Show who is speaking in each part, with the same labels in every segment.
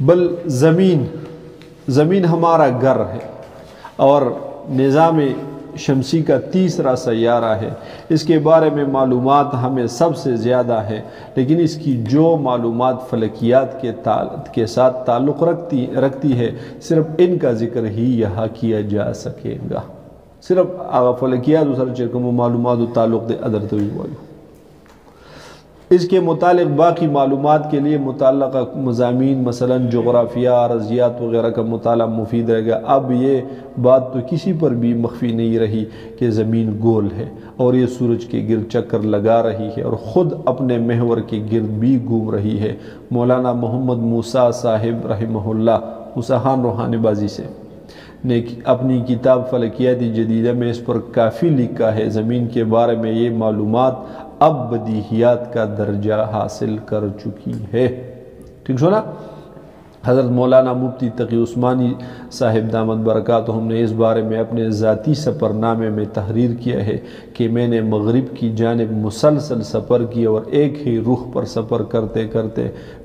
Speaker 1: بل زمین ہمارا گھر ہے اور نظام شمسی کا تیسرا سیارہ ہے، اس کے بارے میں معلومات ہمیں سب سے زیادہ ہے، لیکن اس کی جو معلومات فلکیات کے ساتھ تعلق رکھتی ہے صرف ان کا ذکر ہی یہاں کیا جا سکے گا. صرف فلکیات سر چکم معلومات و تعلق دے ادر تو اس کے متعلق باقی معلومات کے لیے متعلقہ مضامین مثلا جغرافیہ، ارضیات وغیرہ کا مطالعہ مفید رہے گا. اب یہ بات تو کسی پر بھی مخفی نہیں رہی کہ زمین گول ہے اور یہ سورج کے گرد چکر لگا رہی ہے اور خود اپنے محور کے گرد بھی گھوم رہی ہے. مولانا محمد موسیٰ صاحب رحمہ اللہ، موسیٰ خان روحانی بازی سے، نے اپنی کتاب فلکیات جدیدہ میں اس پر کافی لکھا ہے. زمین کے بارے میں یہ معلومات اب بدیہیات کا درجہ حاصل کر چکی ہے. ٹھیک سو نا؟ حضرت مولانا مفتی تقی عثمانی صاحب دامت برکاتہم نے اس بارے میں اپنے ذاتی سفر نامے میں تحریر کیا ہے کہ میں نے مغرب کی جانب مسلسل سفر کیا اور ایک ہی رخ پر سفر کرتے کرتے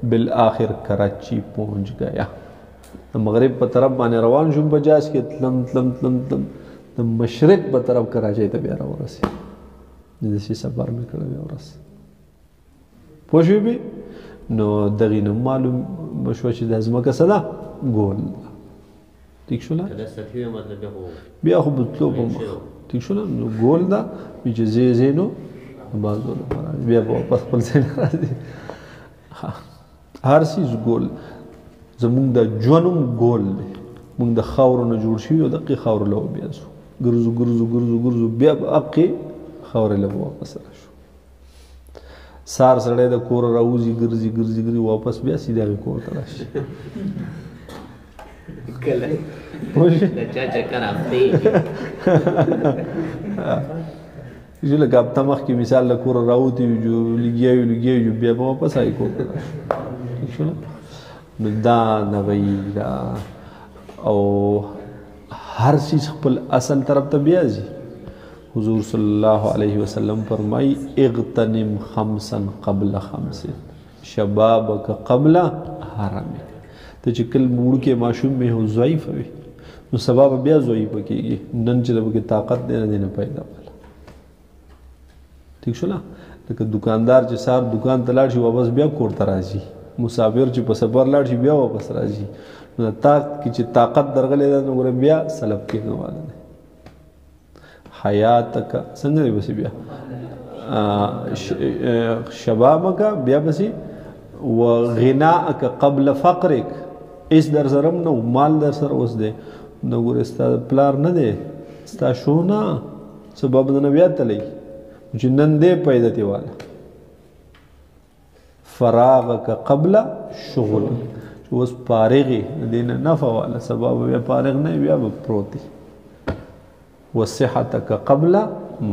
Speaker 1: بالآخر کراچی پہنچ گیا. مغرب پر طرف مانے روان شم بجاز کے تلم تلم تلم تلم مشرق پر طرف کراچی تا بیارا ورسی جیسی سفر میں کڑا بیا ورس پوشوی بھی نو دغین معلوم بشوچی دا ازمکا صدا گول دا. ٹھیک شو نا؟ بیا خوب بطلو پا ٹھیک شو نا؟ نو گول دا بیچے زینو بازو دا بیا واپس پل سے نرازی ہر چیز گول زمونږ د ژوند ګول دی. مونږ د خاورو نه جوړ شوي او دقې خاورو له وبیازو ګرځو ګرځو ګرځو ګرځو بیا به هغې خاورې له واپس راشو. سار سړی د کوره راوځي ګرځي ګرځي ګرځي واپس بیا سیده هغې کور ته راشي. چې لکه هفته مخکې مثال له کوره راوتي یو لګیا یو بیا به واپس هغې کور ته راشو. ٹھیک شو نا؟ نو دا نوی دا او ہر چیز خپل اصل طرف تا بیازی. حضور صلی اللہ علیہ وسلم فرمائی اغتنم خمسا قبل خمس شبابک قبل حرمک. تو چکل موڑ کے معشوم میں ہو ضعیف ہوئی نو سباب بیا ضعیف کی گی نن چلو کی طاقت دینا دینا پیدا والا. ٹھیک شو نا؟ لیکن دکاندار چی سار دکان تلاڑ شی واپس بیا کور ترازی، مسافر چې په سفر لاړ شي بیا واپس راځي. نو تا کې چې طاقت درغلی ده نو ګوره بیا سلب کېږه والا دی. حیاتک څنګه دی بسې بیا شبابک بیا بسې وغناءک قبل فقرک. اس در سره هم نه مال در سره اوس دی نو ګوره ستا پلار نه دی ستا شو نه سبب نه بیا تلی چې نن دی پیدا دی والا. فراغک قبل شغل اس پارغی دین نفع والا سبب بیا پارغ نہیں بیا پروتی. وصحتک قبل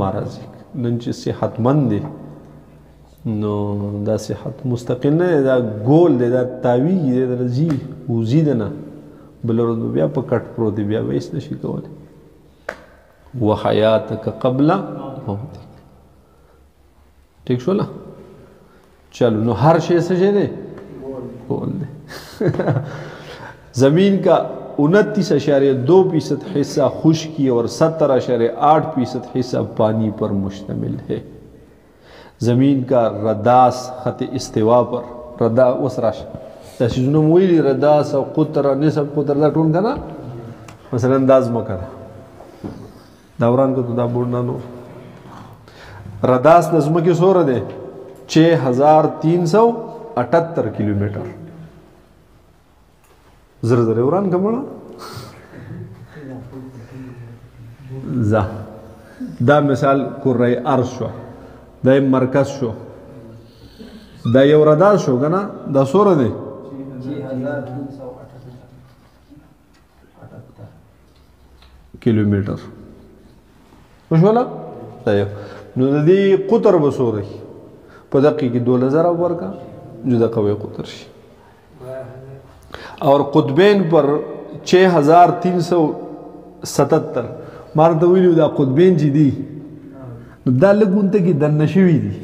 Speaker 1: مرضک نن چې صحت مند دی نو دا صحت مستقل نه دا گول دی دا تاویږي دی دا رځي وځي دی نه بل ورځ بیا په کټ پروت دی بیا به هېڅ نشي کولی. وحیاتک قبل موتک. ٹھیک شو نا؟ چلو نو ہر شے سے دے گول دے. زمین کا 29.2% حصہ خشکی اور 17.8% حصہ پانی پر مشتمل ہے. زمین کا رداس خط استوا پر ردا وسراش تشجنو مویلی رداس او قطر نسب قطر دا ٹون کنا مثلا انداز مکر دوران کو تو دا بوڑنا نو رداس نظم کی سور دے 6378 کلومیٹر. زر وران کمڑا زا دا مثال کرۂ عرض شو دا مرکز شو دا یو رداس شو گنا دا سور دے 6378 کلومیٹر خوشوالا دا یو نو دا دی قطر بسور رہی پا دقی کی 2000 ورکا جو دا قوی قطر شی اور قطبین پر 6377 مارتا ویلیو دا قطبین چی دی نو دا لگون تا کی دنشوی دی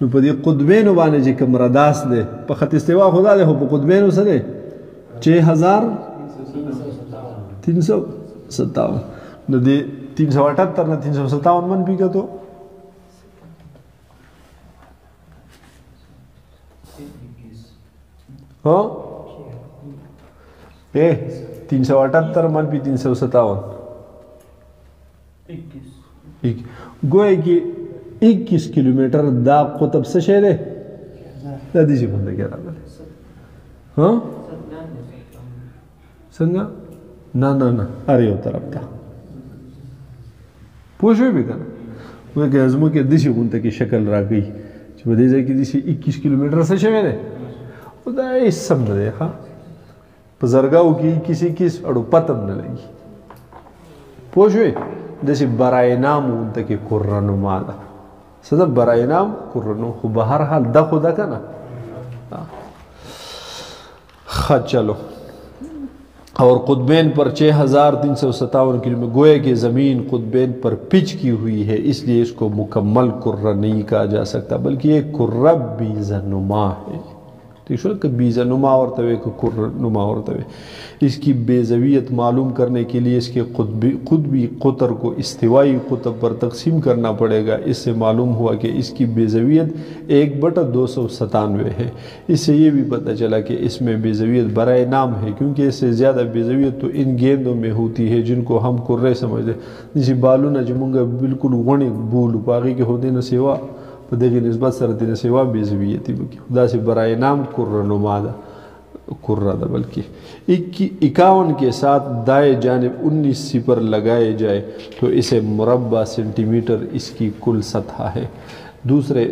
Speaker 1: نو پا دی قطبینو بانے چی کم رداس دے پا خط استوا خدا دے ہو پا قطبینو سا دے 6357 نو دے 378 نہ 357 منفی کا تو ہاں 378 منفی 357 گوئے کہ 21 کلومیٹر دا قطب سے شہرے دا دیشی بندہ کیا رہا بلے ہاں سنگا نا ارے ہو طرف تا پوچھوئی بھی کنا وہ کہ ازمو کے دیشی بندہ کی شکل رہ گئی چھ بدیزہ کی دیشی 21 کلومیٹر سے شہرے وہ دا اس سم نہ دیکھا پزرگاو کی کسی اڑو پتم نہ لگی پوچھوئی جیسے برائے نام انتا کی قرنما دا صدا برائے نام قرنو خو بہرحال دا خدا کا نا خط چلو اور قطبین پر 6357 کلومیٹر گوئے کہ زمین قطبین پر پچ کی ہوئی ہے اس لیے اس کو مکمل قرہ نہیں کہا جا سکتا بلکہ یہ قرہ بیزہ نما ہے ٹھیک شو کہ بیزہ نما اور توے کہ قرہ نما اور توے اس کی بیزویت معلوم کرنے کے لیے اس کے قطبی قطر کو استوائی قطب پر تقسیم کرنا پڑے گا اس سے معلوم ہوا کہ اس کی بیزویت 1/297 ہے اس سے یہ بھی پتہ چلا کہ اس میں بیزویت برائے نام ہے کیونکہ اس سے زیادہ بیزویت تو ان گیندوں میں ہوتی ہے جن کو ہم قرے سمجھتے جیسے بالو نہ جمونگا بالکل غنی بولو باقی کے ہوتے نہ سوا دیکھیں نسبت سرتی نہ سوا بیزویتی بکی خدا سے برائے نام قرہ نما دا قرہ دا بلکہ 51 کے ساتھ دائیں جانب 19 صفر لگائے جائے تو اسے مربع سینٹی میٹر اس کی کل سطح ہے دوسرے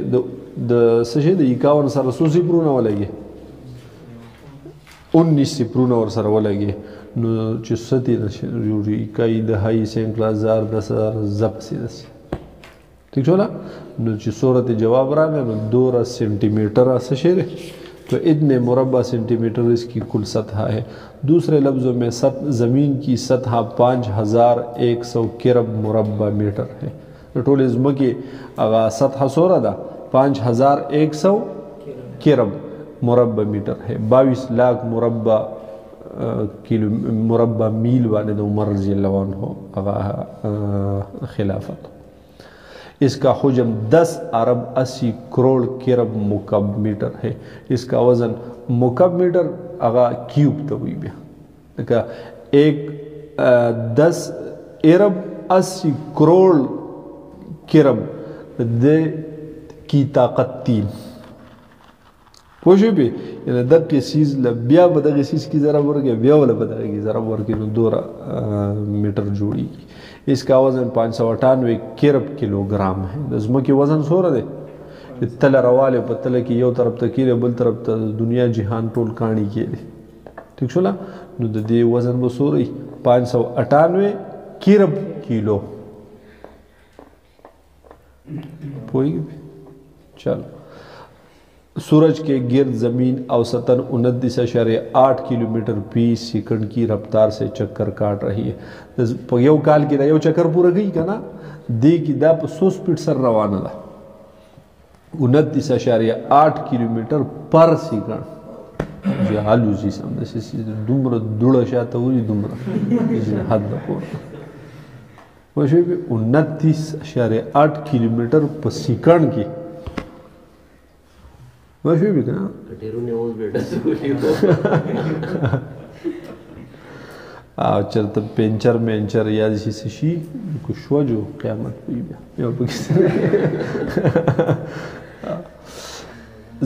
Speaker 1: سشید 51 سر سو صفرون ہو لگے 19 صفرون اور سر ہو لگے نو چستی نشوری اکائی دہائی سینکلا ہزار 10,000 زب سی دسی ٹھیک چھولا نو چی صورت جواب را میں نو 2 سینٹی میٹر سشید تو اتنے مربع سینٹی میٹر اس کی کل سطح ہے دوسرے لفظوں میں زمین کی سطح 5100 کرب مربع میٹر ہے ٹول ازمہ کی اگا سطح سورہ دا 5100 کرب مربع میٹر ہے 22 لاکھ مربع میل والے دو عمر رضی اللہ عنہ اگا خلافت اس کا حجم 10 ارب 80 کروڑ کرب مکعب میٹر ہے اس کا وزن مکعب میٹر اگا کیوب تو ہوئی بیا 10 ارب 80 کروڑ کرب دے کی طاقت 3 پوچھو بھی یعنی دق کی سیز بیا بدغی سیز کی ضرب ورگیا بیا والا بدغی کی ضرب ورگی 2 میٹر جوڑی کی اس کا وزن 598 کرب کلوگرام ہے دزمہ کی وزن سو رہا دے تل روالے پر تل کی یو طرف تکیلے بل طرف تا دنیا جہان ٹول کانی کیے لے ٹھیک شولا نو دے وزن وہ سو رہی 598 کرب کلو پوئی گی بھی چل سورج کے گرد زمین اوسطاً 29.8 کلومیٹر فی سیکنڈ کی رفتار سے چکر کاٹ رہی ہے یو کال کی دا یو چکر پورا گئی کنا دی کی دا 100 سپیڈ سر روانہ دا 29.8 کلومیٹر پر سیکنڈ جی حالو جی سمجھے دمر دوڑا شاہتا ہوئی دمر حد دکھور ویسے بھی 29.8 کلومیٹر پر سیکنڈ کی ویسے بھی کنا کٹیرو نے اوز بیٹا سکولی آو چلتا پینچر مینچر یا جیسی سشی کشوا جو قیامت ہوئی بیا یا پاکستان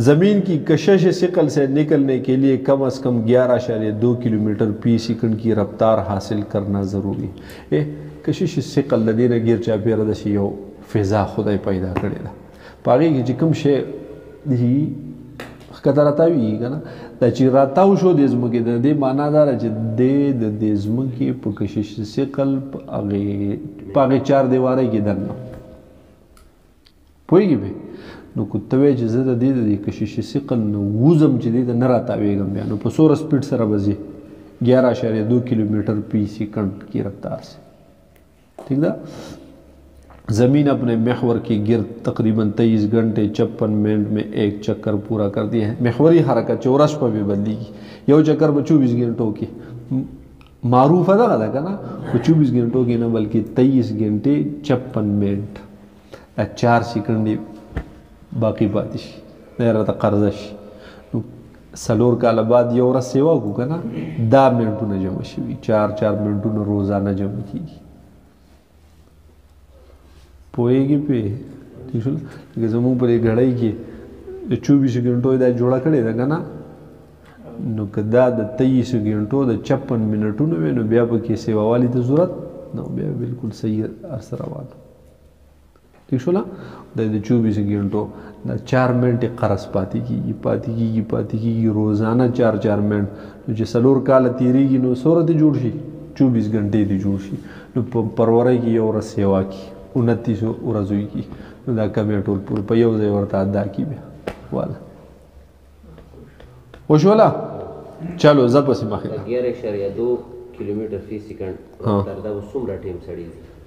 Speaker 1: زمین کی کشش ثقل سے نکلنے کے لیے کم از کم 11.2 کلومیٹر فی سیکنڈ کی رفتار حاصل کرنا ضروری ہے کشش ثقل دینا گیر چا پیرا دا سی یو فضا خدای پیدا کرے دا پاگی کی چکم شے دی کتا راتاوی گا نا دا چی راتاو شو دیزمکی دا دی مانا دارا چی دی دیزمکی پا کشش ثقل پاگی 4 دیوارے کی درنا پوئی گی بے نو کتوی چی زدہ دی کشش ثقل نو وزم چی دی دا نراتاوی گم بیا نو پا 100 سپیڈ سر بزی 11.2 کلومیٹر فی سیکنڈ کی رفتار سے ٹھیک دا زمین اپنے محور کے گرد تقریباً 23 گھنٹے 56 منٹ میں ایک چکر پورا کرتی ہے. محوری حرکت چورش پر بھی بدلی کی یو چکر میں 24 گھنٹوں کی معروف ادا ادا کرنا 24 گھنٹوں کی نہ بلکہ 23 گھنٹے 56 منٹ 4 سیکنڈ باقی پاتش نیرہ تا قرضش سلور کالا بعد یو ورځ سیوا کو کنه دا منټونه جمع شوي 4 منټونه روزانه جمع کیږي پوهیږي په ٹھیک شو لکه زموږ پر غړی کې 24 غنټو دا جوړه کړې ده کنه نو کدا د 23 غنټو د 56 منټونو نو بیا په کې سیوا والی ته ضرورت نو بیا بالکل صحیح ارسه روان ٹھیک شو نا د 24 غنټو دا 4 منٹ قرض پاتی کیږي روزانہ 4 منٹ نو چې سلور کال تیریږي نو صورت جوړ شي 24 غنټې دی جوړ شي نو په پرورای کې یو ورځ سیوا کی 29 ورځې کی نو دا کمې ټول په یو ځای ورته ادا کی بیا والا وشولا چلو زپس مخه
Speaker 2: 11.2 کیلومتر فی سیکنډ تر دا وسومره ټیم سړی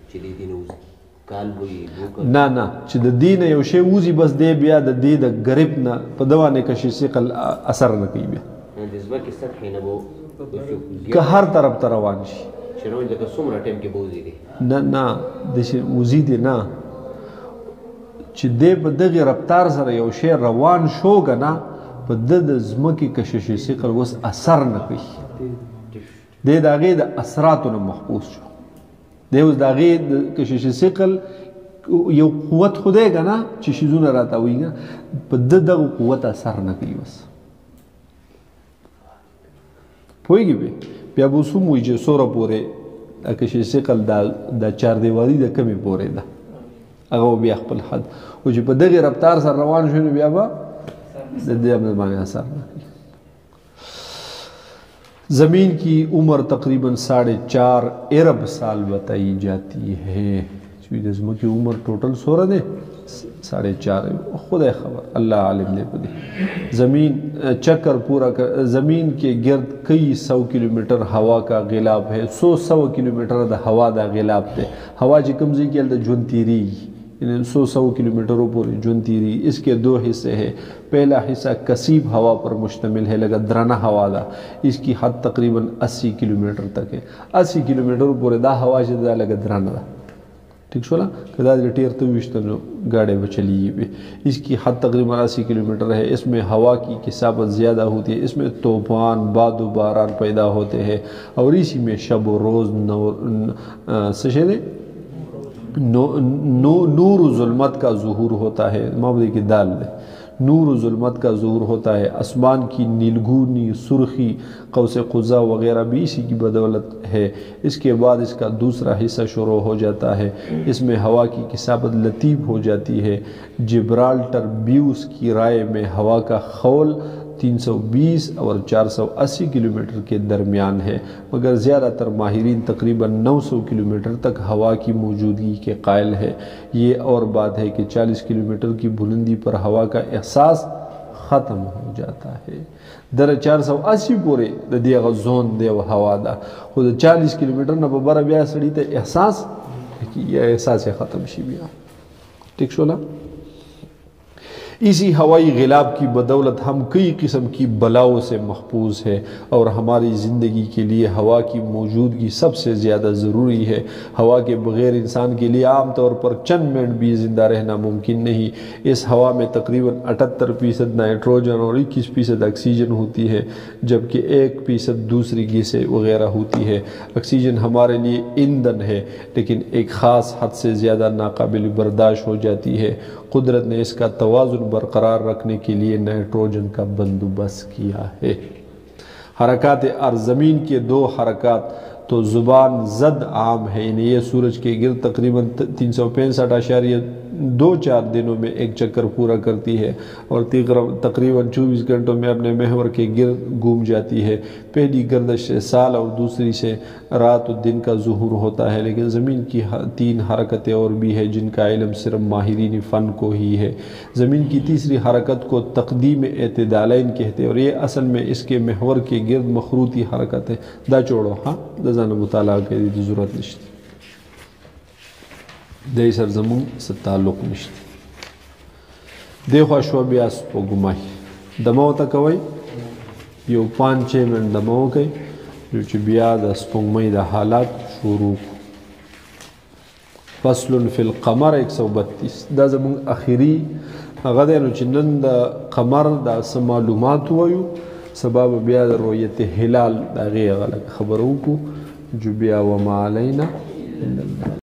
Speaker 2: چې دی دینو کال وی
Speaker 1: نه نه چې د دین یو شی وزي بس دی بیا د دې د غریب نه په دوانه کې شي ثقل اثر نه کوي بیا
Speaker 2: د ځمکې سطح نه وو
Speaker 1: که هر طرف ته روان شي
Speaker 2: چې نو د څومره ټیم کې بوزي دي
Speaker 1: نه د شي وزي دي نه چې دې په دغه رفتار سره یو شی روان شو کنه په د ځمکې کشش ثقل وس اثر نه کوي د دغه د اثراتو نه محفوظ شو دیوز داغی کشش ثقل یو قوت خدای کنه چې شیزونه راتاویږي په دغه قوت اثر نه کوي بس پوهیږي بیا به سوم وي چې سوره پورې کشش ثقل د چار دیواری د کمی پورې ده هغه بیا خپل حد او چې په دغه رفتار سره روان شو بیا به د دې باندې اثر نه کوي. زمین کی عمر تقریباً 4.5 ارب سال بتائی جاتی ہے. زمین کی عمر ٹوٹل سورہ دے 4.5 خدا خبر اللہ عالم دے پدی. زمین چکر پورا کر زمین کے گرد کئی 100 کلومیٹر ہوا کا غلاف ہے. 100 کلومیٹر دا ہوا دا غلاف دے. ہوا جی کمزی کی دا جون تیری 100 کلومیٹروں پر جون تیری. اس کے 2 حصے ہیں. پہلا حصہ کثیف ہوا پر مشتمل ہے لگا درانہ ہوا دا. اس کی حد تقریباً 80 کلومیٹر تک ہے. 80 کلومیٹر پر دا ہوا جدا لگا درانہ دا ٹھیک شولا کدا ٹیر تو وشتنو گاڑی بچلی بھی. اس کی حد تقریباً 80 کلومیٹر ہے. اس میں ہوا کی کثافت زیادہ ہوتی ہے. اس میں طوفان باد و باران پیدا ہوتے ہیں اور اسی میں شب و روز سشے نور و ظلمت کا ظہور ہوتا ہے. مابدی کی دال دے نور و ظلمت کا ظہور ہوتا ہے. آسمان کی نیلگونی سرخی قوس قزح وغیرہ بھی اسی کی بدولت ہے. اس کے بعد اس کا دوسرا حصہ شروع ہو جاتا ہے. اس میں ہوا کی کثافت لطیف ہو جاتی ہے. جبرالٹر بیوس کی رائے میں ہوا کا خول 320 اور 480 کلومیٹر کے درمیان ہے مگر زیادہ تر ماہرین تقریباً 900 کلومیٹر تک ہوا کی موجودگی کے قائل ہے. یہ اور بات ہے کہ 40 کلومیٹر کی بلندی پر ہوا کا احساس ختم ہو جاتا ہے. در 480 پورے دیغ زون دیو ہوا دا خود 40 کلومیٹر نہ ببرا بیا سڑی تے احساس یہ احساس ختم شی بیا ٹھیک شو نا. اسی ہوائی غلاف کی بدولت ہم کئی قسم کی بلاؤں سے محفوظ ہے اور ہماری زندگی کے لیے ہوا کی موجودگی سب سے زیادہ ضروری ہے. ہوا کے بغیر انسان کے لیے عام طور پر چند منٹ بھی زندہ رہنا ممکن نہیں. اس ہوا میں تقریباً 78% نائٹروجن اور 21% آکسیجن ہوتی ہے جبکہ 1% دوسری گیسیں وغیرہ ہوتی ہے. آکسیجن ہمارے لیے ایندھن ہے لیکن ایک خاص حد سے زیادہ ناقابل برداشت ہو جاتی ہے. قدرت نے اس کا توازن برقرار رکھنے کے لیے نائٹروجن کا بندوبست کیا ہے. حرکات ارض زمین کے 2 حرکات تو زبان زد عام ہے. یعنی یہ سورج کے گرد تقریباً 365.24 دنوں میں ایک چکر پورا کرتی ہے اور تقریباً 24 گھنٹوں میں اپنے محور کے گرد گھوم جاتی ہے. پہلی گردش سے سال اور دوسری سے رات و دن کا ظہور ہوتا ہے. لیکن زمین کی 3 حرکتیں اور بھی ہیں جن کا علم صرف ماہرین فن کو ہی ہے. زمین کی تیسری حرکت کو تقدیم اعتدالین کہتے ہیں اور یہ اصل میں اس کے محور کے گرد مخروطی حرکت ہے. دا چھوڑو ہاں دا زان مطالعہ کے ضرورت نشتی. دی سر زمون څه تعلق نشته. دی خوا شوه بیا سپوږمۍ دمه ورته کوئ، یو 5-6 منټ دمه وکئ چې بیا د سپوږمۍ د حالات شروع کړو. فصل فی القمر 132 دا زمونږ اخري هغه دی نو چې نن د قمر دا څه معلومات ووایو، سبا به بیا د رؤیت هلال د هغې هغه خبره وکړو، جو بیا وما علینا